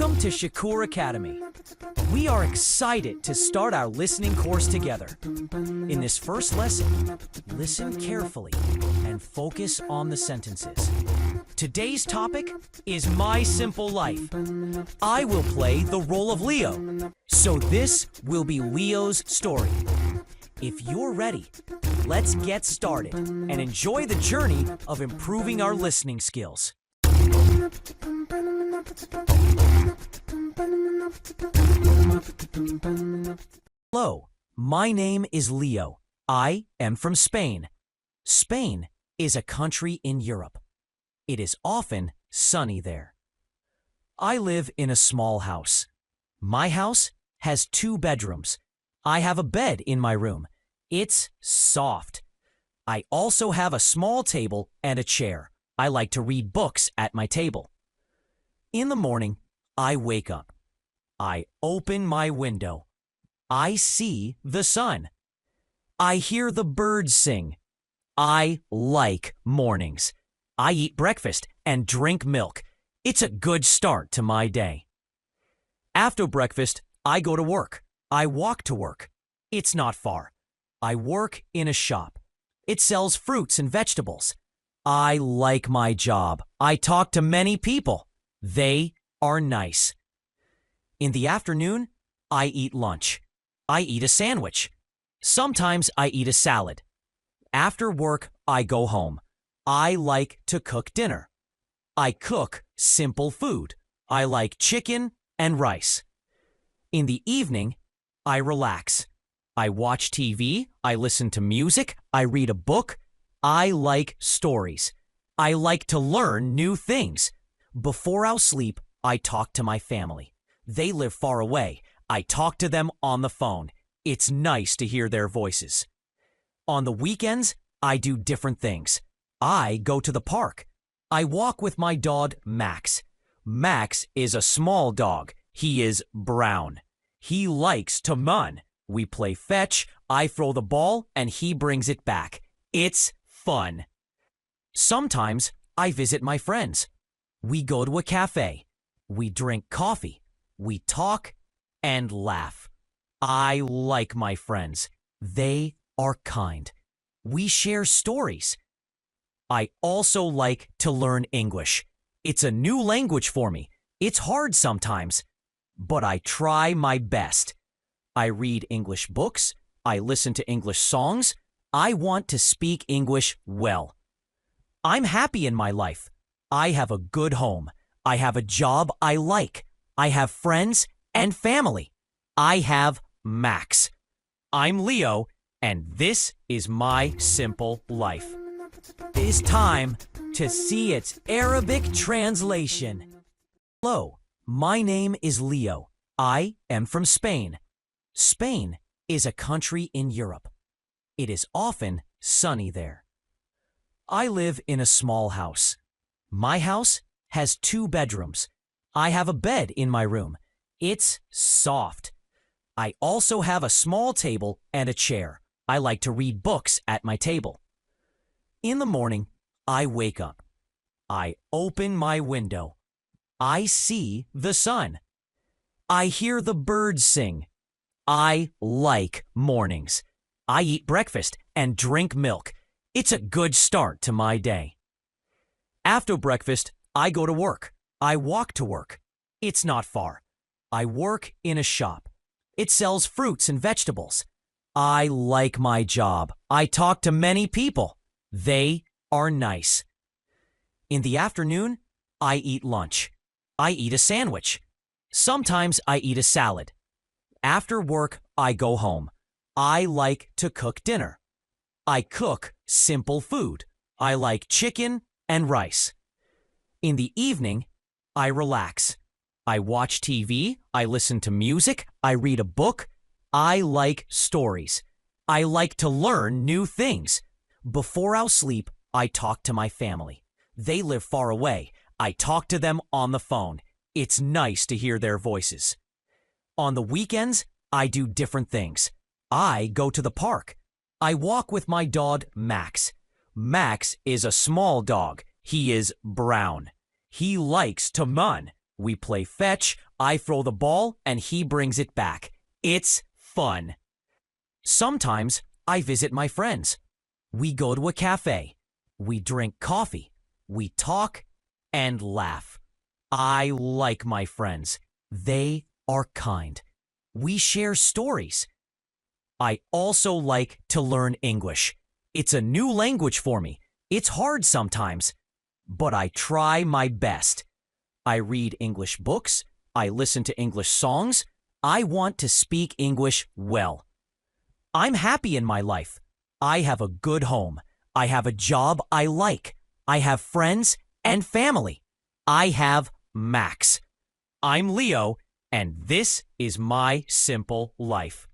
Welcome to Shakkour Academy. We are excited to start our listening course together. In this first lesson, listen carefully and focus on the sentences. Today's topic is my simple life. I will play the role of Leo, so this will be Leo's story. If you're ready, let's get started and enjoy the journey of improving our listening skills. Hello, my name is Leo. I am from Spain. Spain is a country in Europe. It is often sunny there. I live in a small house. My house has 2 bedrooms. I have a bed in my room. It's soft. I also have a small table and a chair. I like to read books at my table. In the morning, I wake up. I open my window. I see the sun. I hear the birds sing. I like mornings. I eat breakfast and drink milk. It's a good start to my day. After breakfast, I go to work. I walk to work. It's not far. I work in a shop. It sells fruits and vegetables. I like my job. I talk to many people. They are nice. In the afternoon, I eat lunch. I eat a sandwich. Sometimes I eat a salad. After work, I go home. I like to cook dinner. I cook simple food. I like chicken and rice. In the evening, I relax. I watch TV. I listen to music. I read a book. I like stories. I like to learn new things. Before I'll sleep, I talk to my family. They live far away. I talk to them on the phone. It's nice to hear their voices. On the weekends, I do different things. I go to the park. I walk with my dog, Max. Max is a small dog. He is brown. He likes to run. We play fetch. I throw the ball and he brings it back. It's fun. Sometimes I visit my friends. We go to a cafe. We drink coffee. We talk and laugh. I like my friends. They are kind. We share stories. I also like to learn English. It's a new language for me. It's hard sometimes, but I try my best. I read English books. I listen to English songs. I want to speak English well. I'm happy in my life. I have a good home. I have a job I like. I have friends and family. I have Max. I'm Leo, and this is my simple life. It's time to see its Arabic translation. Hello, my name is Leo. I am from Spain. Spain is a country in Europe. It is often sunny there. I live in a small house. My house has 2 bedrooms. I have a bed in my room. It's soft. I also have a small table and a chair. I like to read books at my table. In the morning, I wake up. I open my window. I see the sun. I hear the birds sing. I like mornings. I eat breakfast and drink milk. It's a good start to my day. After breakfast, I go to work. I walk to work. It's not far. I work in a shop. It sells fruits and vegetables. I like my job. I talk to many people. They are nice. In the afternoon, I eat lunch. I eat a sandwich. Sometimes I eat a salad. After work, I go home. I like to cook dinner. I cook simple food. I like chicken and rice. In the evening, I relax. I watch TV. I listen to music. I read a book. I like stories. I like to learn new things. Before I'll sleep, I talk to my family. They live far away. I talk to them on the phone. It's nice to hear their voices. On the weekends, I do different things. I go to the park. I walk with my dog, Max. Max is a small dog. He is brown. He likes to run. We play fetch, I throw the ball, and he brings it back. It's fun. Sometimes I visit my friends. We go to a cafe. We drink coffee. We talk and laugh. I like my friends. They are kind. We share stories. I also like to learn English. It's a new language for me. It's hard sometimes, but I try my best. I read English books. I listen to English songs. I want to speak English well. I'm happy in my life. I have a good home. I have a job I like. I have friends and family. I have Max. I'm Leo, and this is my simple life.